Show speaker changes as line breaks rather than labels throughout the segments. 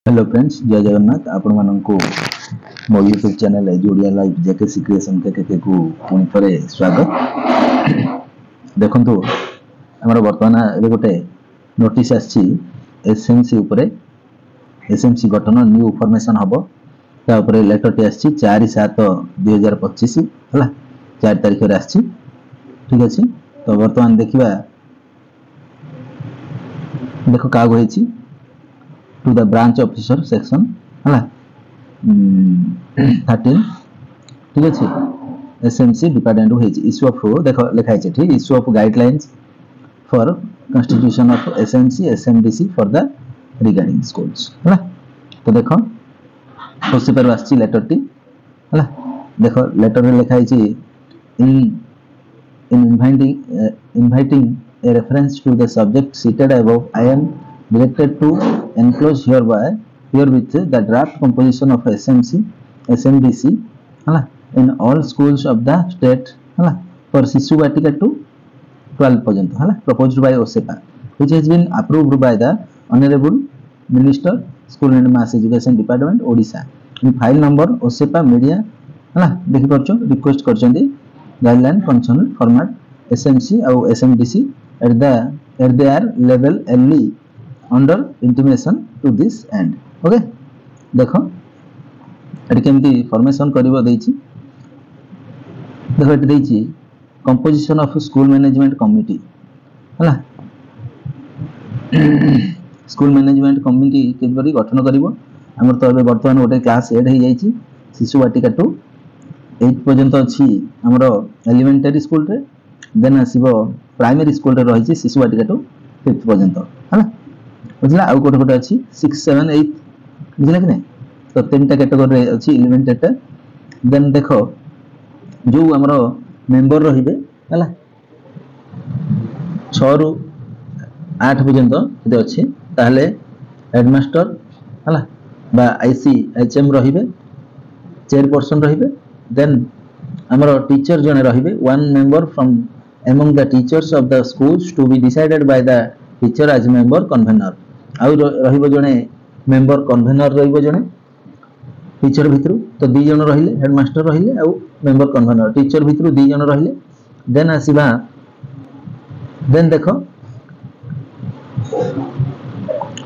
Hello friends, जय जगन्नाथ। आपण माननकु मो यूट्यूब चैनल एज ओडिया लाइव जेकेसी क्रिएशन केके को पुणी थरे स्वागत। देखंतु हमर वर्तमान एबे गोटे नोटिस आछि एसएमसी उपरे। एसएमसी गठन न्यू फॉर्मेशन हबो ता उपरे लेटर टी आछि 4/7/2025 हला 4 तारिख रे आछि। ठीक अछि, तो वर्तमान देखिबा देखो का होइछि to the branch officer section हला 13। ठीक अछि, एसएमसी डिपार्टमेंट होइछि इश्यू ऑफ देखो लिखा है ठीक issue of guidelines for constitution of SMC SMDC for the regarding schools हला। तो देखो उसी पर आछि लेटर टी हला। देखो लेटर रे लिखा है in inviting a reference to the subject cited above, I am directed to enclose herewith the draft composition of SMC SMDC hala in all schools of the state hala for Sishu Vatika to 12 पर्यंत hala proposed by OSEPA which has been approved by the Honorable Minister School and Mass Education Department Odisha in file number OSEPA media hala देखि परछो request करछन्ती guideline concern format SMC और SMDC at their level LE under intimation to this end। Okay देखो एटी केमती formation करिवो देछि। देखो एटी देछि composition of school management committee हला। स्कूल मैनेजमेंट कमिटी केबरी गठन करिवो हमर तो अबे वर्तमान गोटे क्लास 8 हे जाइछि शिशु वाटिका 2 8 पर्यंत अछि हमर एलिमेंटरी स्कूल रे देन आसीबो प्राइमरी स्कूल रे रहिछि शिशु वाटिका 2 5th पर्यंत हला बुझला। आउ कोटे कोटे अछि 6 7 8 बुझला कि नै। तो तीनटा कैटेगरी रे अछि एलिमेंट एटा। देन देखो जो हमर मेंबर रहिबे हला 6 रु 8 पर्यंत जे अछि ताले हेडमास्टर हला बा आईसी एचएम रहिबे चेयरपर्सन रहिबे। then amaro teacher jone rahibe one member from among the teachers of the schools to be decided by the teacher as member convener au rahibo jone member convener rahibo jone teacher bhitru to di jone rahile headmaster rahile au member convener teacher bhitru di jone rahile। then asiba then dekho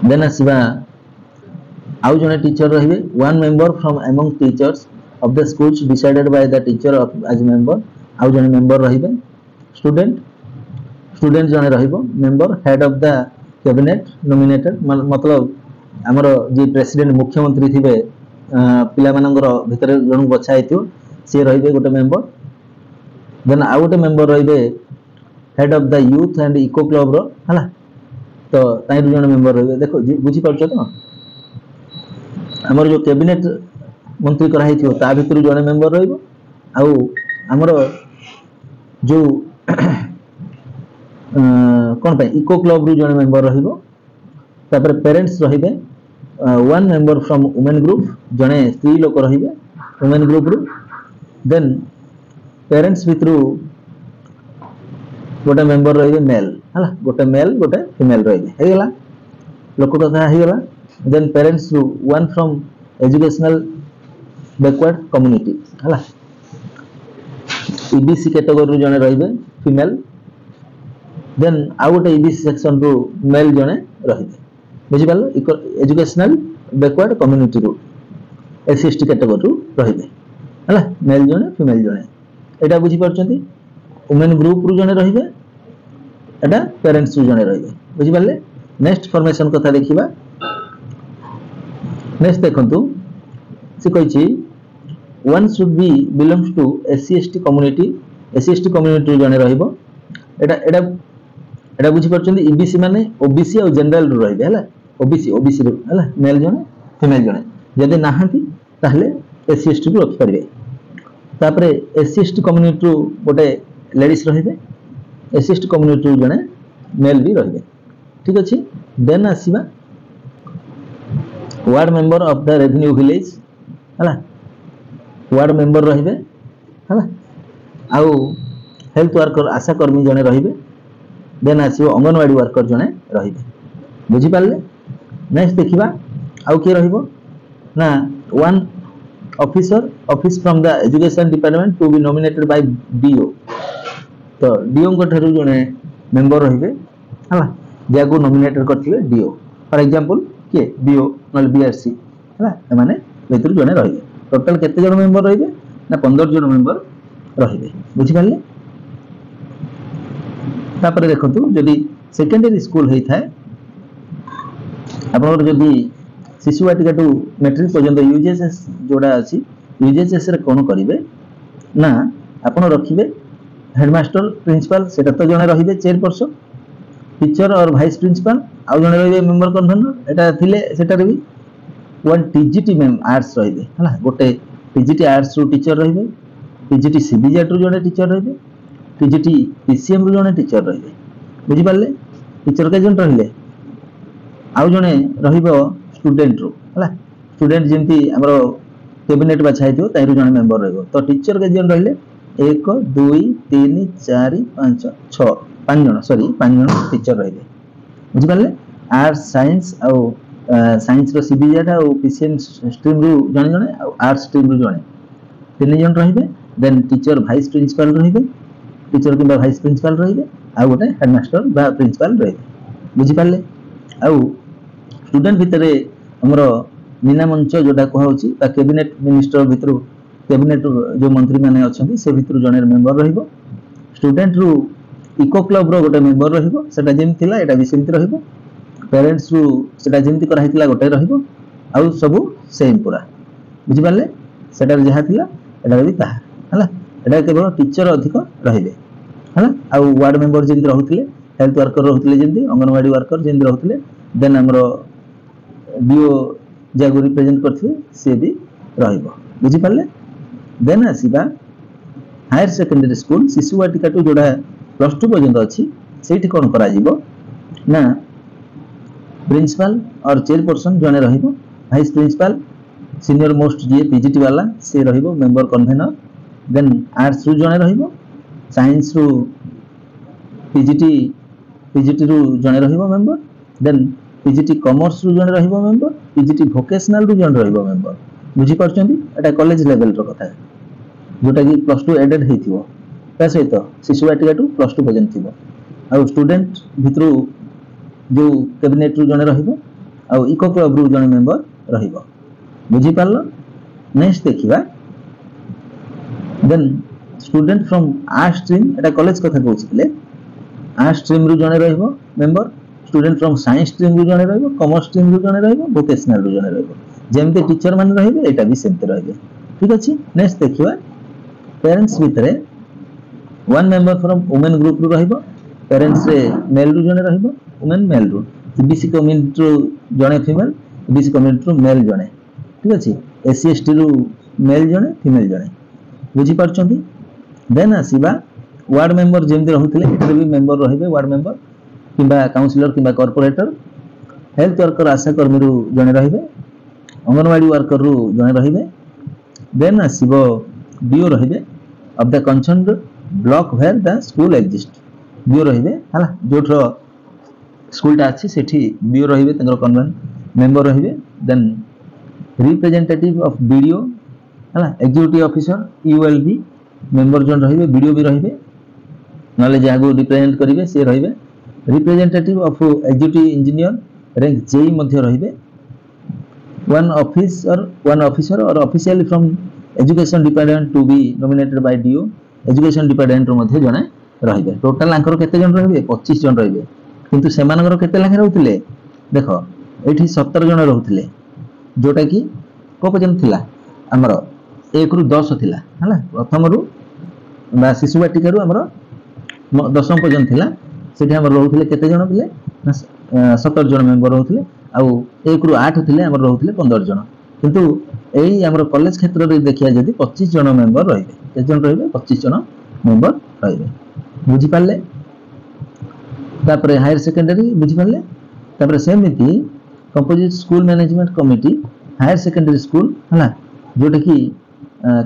then asiba au jone teacher rahibe one member from among teachers of the schools decided by the teacher of as member आउ जने member रहिबे। student जने रहिबो member head of the cabinet nominated मतलब हमरो जे president मुख्यमंत्री थिबे पिला मानकर भितर जण बछा हेतियो से रहिबे गोटे member। देन आउ गोटे member रहिबे head of the youth and eco club रो हला। तो ताइ जण member रहिबे। देखो बुझी परछो तो हमर जो कैबिनेट मंत्री करा हेतियो ता भितर जने मेंबर रहिबो आउ हमरो जो कोन पे इको क्लब रु जने मेंबर रहिबो। तापर पेरेंट्स रहिबे one member from women group जने स्त्री लोक रहिबे वुमेन ग्रुप रु। देन पेरेंट्स भितरु गोटे मेंबर रहिबे मेल हला गोटे मेल गोटे फीमेल रहिबे हे गेला लोक कथा हे गेला। देन पेरेंट्स रु one from educational backward community हला ईबीसी कैटेगरी जने रहिबे फीमेल। देन आउ गोटे ईबीसी सेक्शन रु मेल जने रहिबे बुझि पालो एजुकेशनल बैकवर्ड कम्युनिटी रु एससीएसटी कैटेगरी रु रहिबे हला मेल जने फीमेल जने एटा बुझि परछंती। वुमेन ग्रुप रु जने रहिबे एटा पेरेंट्स रु जने रहिबे बुझि पाले। नेक्स्ट फॉर्मेशन कथा देखिबा। नेक्स्ट देखंतु से कहिछि one should be belongs to SC/ST community community जने रहिबो एटा एटा एटा बुझि परछंती। ईबीसी माने ओबीसी और जनरल रु रहिबे हला ओबीसी रु हला मेल जने फीमेल जने जदि नाहंती ताहले SC/ST रु रखि परिबे। तापरे SC/ST कम्युनिटी रु गोटे लेडीज रहिबे SC/ST कम्युनिटी रु जने मेल भी रहिबे। ठीक अछि। देन आसीबा ward member of the revenue village हला वार्ड मेंबर रहिबे हला आउ हेल्थ वर्कर आशा कर्मी जने रहिबे। देन आसीबो अंगनवाड़ी वर्कर जने रहिबे बुझि पाले। नेक्स्ट देखिबा आउ किए रहिबो ना one office from the education department to be nominated by DO तो डीओ को ठारू जने मेंबर रहिबे हला जाको नॉमिनेटेड करथिबे डीओ फॉर एग्जांपल के बीओ नल बीआरसी हला माने बेतुर जने रहिबे टोटल केते जन मेंबर रहिबे ना 15 जन मेंबर रहिबे बुझि पाले तापर देखंतु जदी सेकेंडरी स्कूल हेई थाए आपनर जदी शिशु वाटिका टू मैट्रिक पर्यंत यूजेएसएस जोड़ा अछि यूजेएसएस रे कोन करिवे ना आपण रखिबे हेडमास्टर प्रिंसिपल सेटा तो जने रहिबे चेयरपर्सन टीचर और वाइस प्रिंसिपल आउ जने रहिबे मेंबर कन्वेनर एटा थिले सेटा रे भी वन टीजीटी मेम आर्ट्स रहिबे हला गोटे टीजीटी आर्ट्स रो टीचर रहिबे टीजीटी सीबीजेट रो जने टीचर रहिबे टीजीटी पीसीएम रो जने टीचर रहिबे बुझि पाले टीचर के जन रहिले आउ जने रहिबो स्टूडेंट रो हला स्टूडेंट जेंती हमरो कैबिनेट बाछा हितो ताइरो जने मेंबर रहबो तो टीचर के जन रहिले 1 2 3 4 5 6 5 जन सॉरी 5 जन टीचर रहिबे बुझि पाले आर्ट्स साइंस आ साइंस रो सीबीजेट आ पीसीएम स्ट्रीम रो जने जने आ आर्ट्स स्ट्रीम रो जने तीन जन रहिबे देन टीचर वाइस प्रिंसिपल रहिबे टीचर किबा वाइस प्रिंसिपल रहिबे आ गोटे हेडमास्टर बा प्रिंसिपल रहिबे बुझि पाले आ स्टूडेंट भितरे हमरो मीना मंच जोटा कह होची बा कैबिनेट मिनिस्टर भितरु कैबिनेट जो मंत्री माने अछंती से भितरु जने मेंबर रहिबो स्टूडेंट रु इको क्लब रो गोटे मेंबर रहिबो सेटा जेम थिला एटा भी सेमति रहिबो पेरेंट्स रु सेटा जेमति कर हितला गोटे रहिबो आ सब सेम पूरा बुझि पाले सेटा जहा थिला एटा भी ताहा हला एटा केवल टीचर अधिक रहिबे हला आ वार्ड मेंबर जेमति रहुथिले हेल्थ वर्कर रहुथिले जेमति अंगनवाड़ी वर्कर जेमति रहुथिले देन हमरो डीओ जागो रिप्रेजेंट करथिबे से भी रहिबो बुझि पाले देन आसीबा हायर सेकेंडरी स्कूल शिशु वाटिका टू जोड़ा प्लस 2 पर्यंत अछि सेठी कोन करा जिवो ना प्रिंसिपल और चेयरपर्सन जने रहिबो वाइस प्रिंसिपल सीनियर मोस्ट जे पीजीटी वाला से रहिबो मेंबर कन्वेनर देन आर्ट्स रु जने रहिबो साइंस रु पीजीटी रु जने रहिबो मेंबर देन पीजीटी कॉमर्स रु जने रहिबो मेंबर पीजीटी वोकेशनल रु जने रहिबो मेंबर बुझी परछंती एटा कॉलेज लेवल रो कथा जोटा कि प्लस 2 एडेड हेथिबो ता सहित शिशु वाटिका टू प्लस 2 पर्यंत थिबो आ स्टूडेंट भितरु जो कैबिनेट रु जने रहिबो आ इको क्लब रु जने मेंबर रहिबो बुझी पारलो नेक्स्ट देखिबा then student from art stream एटा कॉलेज कथा कहउछिले आर्ट स्ट्रीम रु जने रहिबो member student from science stream रु जने रहिबो कॉमर्स स्ट्रीम रु जने रहिबो वोकेशनल रु जने रहिबो जेमते टीचर मान रहिबे एटा भी सेमते रहिबे ठीक अछि नेक्स्ट देखिबा पेरेंट्स भितरे one member from women group रु रहिबो पेरेंट्स रे मेल रु जने रहिबो वुमेन मेल रु बीसी कम्युनिटी रु जने फीमेल बीसी कम्युनिटी रु मेल जने ठीक अछि एससी एसटी रु मेल जने फीमेल जने बुझी परछंती देन आसीबा वार्ड मेंबर जेमते रहुथिले एते भी मेंबर रहिबे वार्ड मेंबर किबा काउंसिलर किबा कॉर्पोरेटर हेल्थ वर्कर आशा कर्मी रु जने रहिबे अंगनवाड़ी वर्कर रु जने रहिबे देन आसीबो बीओ रहिबे of the concerned block where the school exist BO रहिबे हला जोठरो स्कूलटा अछि सेठी बीओ रहिबे तंगर कन्वेन मेंबर रहिबे देन रिप्रेजेंटेटिव ऑफ बीडीओ हला एग्जीक्यूटिव ऑफिसर यूएलबी मेंबर जन रहिबे बीडीओ भी रहिबे नले जागो रिप्रेजेंट करिवे से रहिबे representative of executive engineer rank JE मध्ये रहिबे वन ऑफिसर और officially from education department to be nominated by DO education department रो मध्ये जने रहिबे टोटल आंकर केते जन रहिबे 25 जन रहिबे किंतु सेमानगर केते लाखे रहउथिले देखो एठी 17 जन रहउथिले जोटा कि को पर्यंत थिला हमरो 1 रु 10 थिला हला प्रथम रु बा शिशु वाटिका रु हमरो 10 पर्यंत थिला सेठी हमर रहउथिले केते जन थिले 17 जन मेंबर रहउथिले आ 1 रु 8 थिले हमर रहउथिले 15 जन किंतु एई हमर कॉलेज क्षेत्र रे देखिया जदी 25 जन मेंबर रहिबे के जन रहिबे 25 जन मेंबर रहिबे बुझी पाले तापरे हायर सेकेंडरी बुझी पाले तापरे सेमिति composite school management committee higher secondary school हला जोटा कि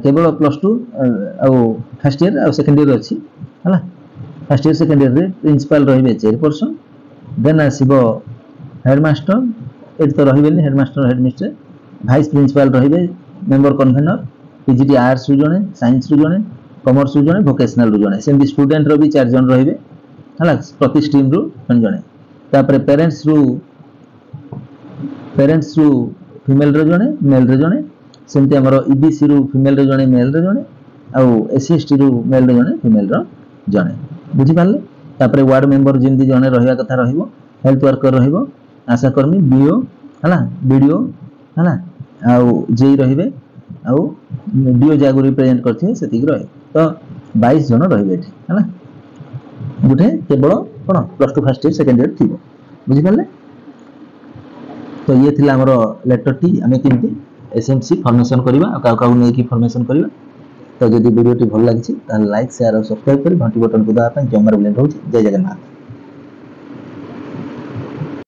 केवल प्लस 2 आ फर्स्ट ईयर आ सेकंड ईयर अछि हला फर्स्ट ईयर सेकंड ईयर रे प्रिंसिपल रहिबे चेयरपर्सन देन आसीबो हेडमास्टर एट तो रही हेडमास्टर हेडमिस्ट्रेस भाइस प्रिंसिपाल रही मेंबर कन्वेनर पीजीटी आर्ट्स रु जड़े साइंस रु जड़े कॉमर्स रु जड़े वोकेशनल रु जड़े सेमती स्टूडेंट रो भी 4 जन रही है प्रति स्ट्रीम रु जड़े तापर पेरेंट्स रु फीमेल रो जड़े मेल रो जड़े सेमती हमर ईबीसी रु फीमेल रो जड़े मेल रो जड़े आउ एससी रु मेल रो जड़े फीमेल रो जड़े बुझी पाले तापर वार्ड मेंबर जेमती जड़े रहिया कथा रहिबो हेल्थ वर्कर रहिबो आशाकर्मी बीओ हला बीडीओ हला आउ जेई रहिबे आउ डीओ जागु रिप्रेजेंट करथिबे सेतिक रहे तो 22 जन रहिबे एठी हला गुटे केवल कोन plus 2 first year second year थिबो बुझी पाले तो ये थिला हमर लेटर टी हमें किंती एसएमसी फॉर्मेशन करबा आ का नै की फॉर्मेशन करबा तो जदि वीडियो टी भल लागिछि त लाइक शेयर और सब्सक्राइब करी घंटी बटन को दबा पय जमर ब्लेंड होछि जय जगन्नाथ।